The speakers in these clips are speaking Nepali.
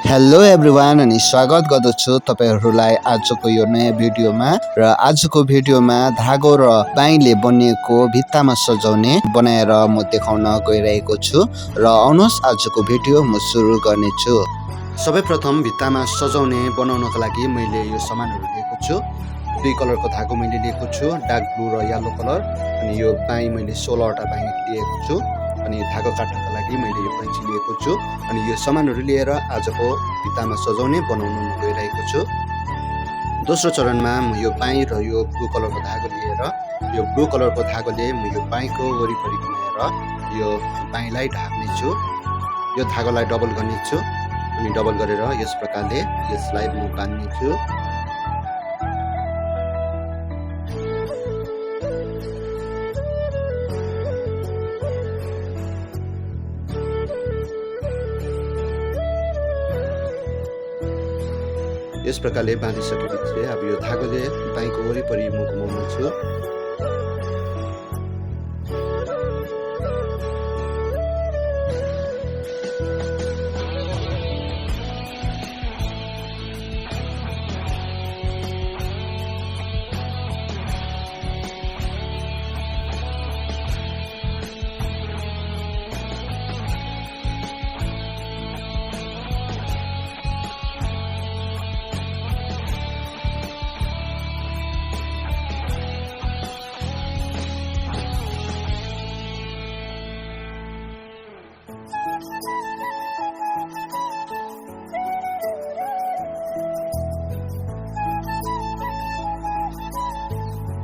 हेलो एभ्रिवान अनि स्वागत गर्दछु तपाईहरुलाई आजको यो नयाँ भिडियोमा र आजको भिडियोमा धागो र बाईले बनिएको भित्तामा सजाउने बनाएर म देखाउन गइरहेको छु र आउनुहोस् आजको भिडियो म सुरु गर्नेछु। सर्वप्रथम भित्तामा सजाउने बनाउनको लागि मैले यो सामानहरु लिएको छु। दुई कलरको धागो मैले लिएको छु, डार्क ब्लू र येलो कलर। अनि यो बाई मैले 16 वटा बाई लिएको छु अनि धागो काट्नको लागि मैले यो कैंची लिएको छु अनि यो सामानहरु लिएर आजको भित्तामा सजाउने बनाउन गइरहेको छु। दोस्रो चरणमा म यो बाई र यो ब्लू कलरको धागो लिएर यो ब्लू कलरको धागोले म यो बाईको वरिपरि घुमाएर यो बाईलाई ढाक्ने छु। यो धागोलाई डबल गर्ने छु अनि डबल गरेर यस प्रकारले यसलाई म बान्ने छु। यस प्रकारले बाँधिसकेपछि अब यो धागोले बाईको वरिपरि म घुमाउने छु।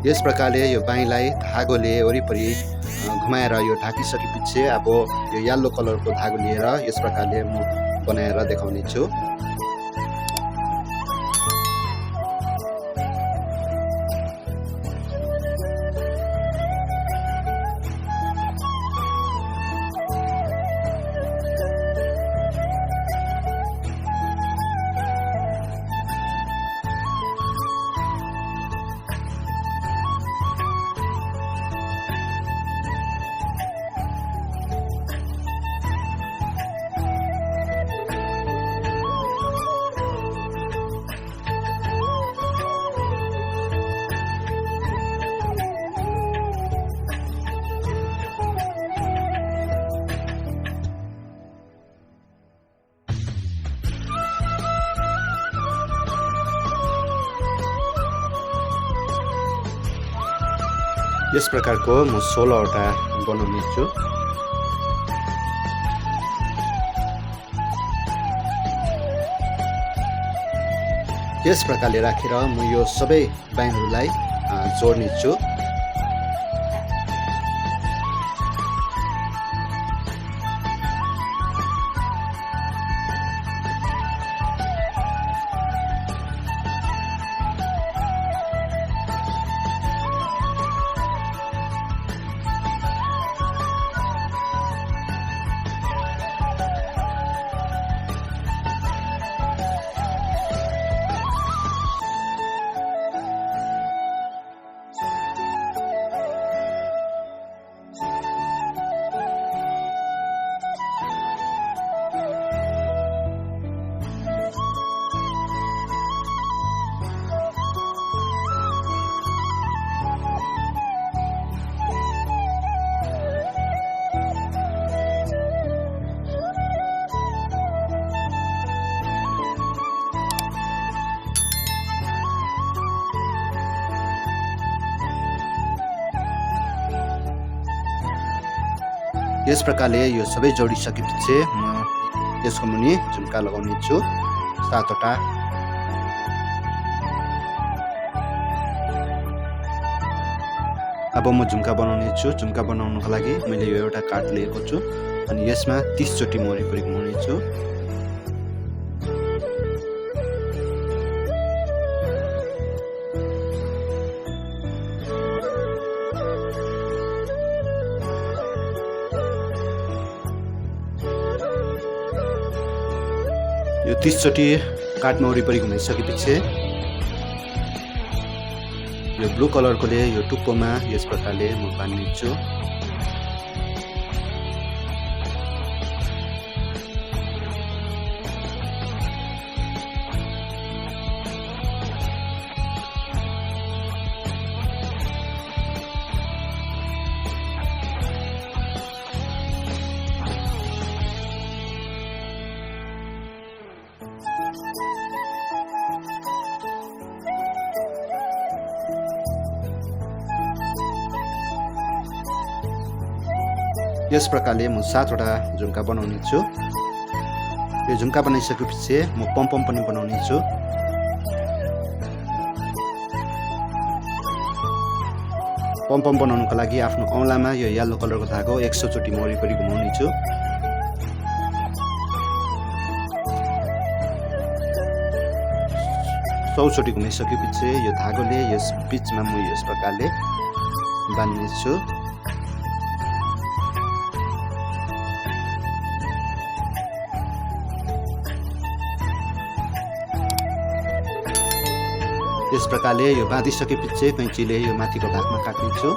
यस प्रकारले यो बाईलाई धागोले वरिपरि घुमाएर यो ढाकिसकेपछि अब यो येलो कलरको धागो लिएर यस प्रकारले म बनाएर देखाउने छु। यस प्रकारको म 16 वटा बनाउने छु। यस प्रकारले राखेर म यो सबै बाईहरुलाई जोड्ने छु। यस प्रकारले यो सबै जोडिसकेपछि म यसको मुनि झुम्का लगाउने छु 7 वटा। अब म झुम्का बनाउने छु। झुम्का बनाउनको लागि मैले यो एउटा काठ लिएको छु अनि यसमा 30 चोटी म वरिपरि घुमाउने छु। यो 30 चोटी काठमा वरिपरि घुमाइसकेपछि यो ब्लू कलरकोले यो टुप्पोमा यस प्रकारले म बान्ने छु। यस प्रकारले म 7 वटा झुम्का बनाउने छु। यो झुम्का बनाइसकेपछि म पम पनि बनाउने छु। पम बनाउनको लागि आफ्नो औँलामा यो येलो कलरको धागो 100 चोटि म वरिपरि घुमाउने छु। चौचोटि घुमाइसकेपछि यो धागोले यस बीचमा म यस प्रकारले बान्ने छु। यस प्रकारले यो बाँधिसकेपछि कैँचीले यो माथिको भागमा काट्ने छु।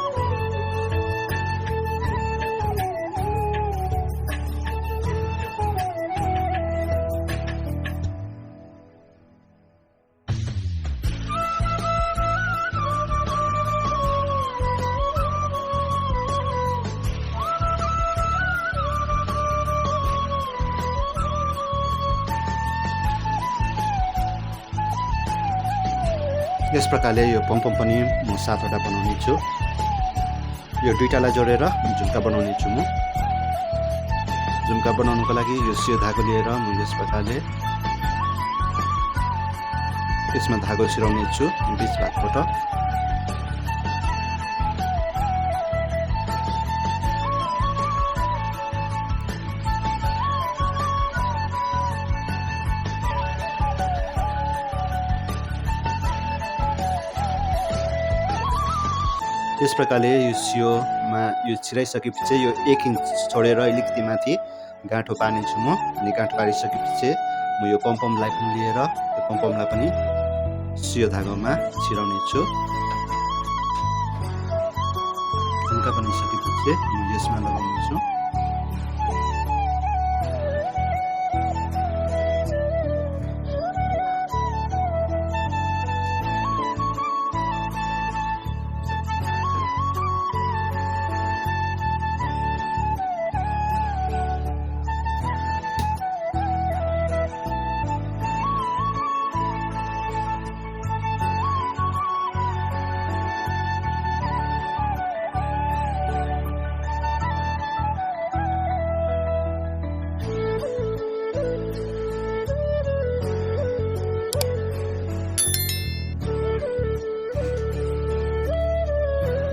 यस प्रकारले यो पम पनि म 7 वटा बनाउने छु। यो दुईटालाई जोडेर झुम्का बनाउने छु म। झुम्का बनाउनको लागि यो सियो धागो लिएर म यस प्रकारले यसमा धागो छिराउने छु बीच भागबाट। यस प्रकारले यो सियोमा यो छिराइसकेपछि यो 1 इन्च छोडेर अलिकति माथि गाँठो पार्नेछु म। अनि गाँठो पारिसकेपछि म यो पमपमलाई पनि लिएर यो पमपमलाई पनि सियो धागोमा छिराउने छु। झुम्का बनाइसकेपछि म यसमा लगाउने छु।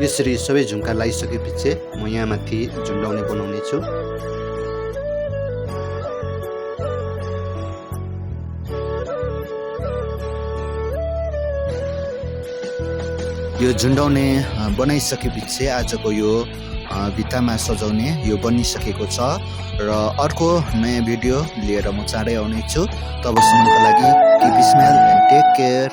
यसरी सबै झुम्का लगाइसकेपछि म यहाँ माथि झुन्डाउने बनाउने छु। यो झुन्डाउने बनाइसकेपछि आजको यो भित्तामा सजाउने यो बनिसकेको छ र अर्को नयाँ भिडियो लिएर म चाँडै आउने छु। तबसम्मको लागि keep smile and take care.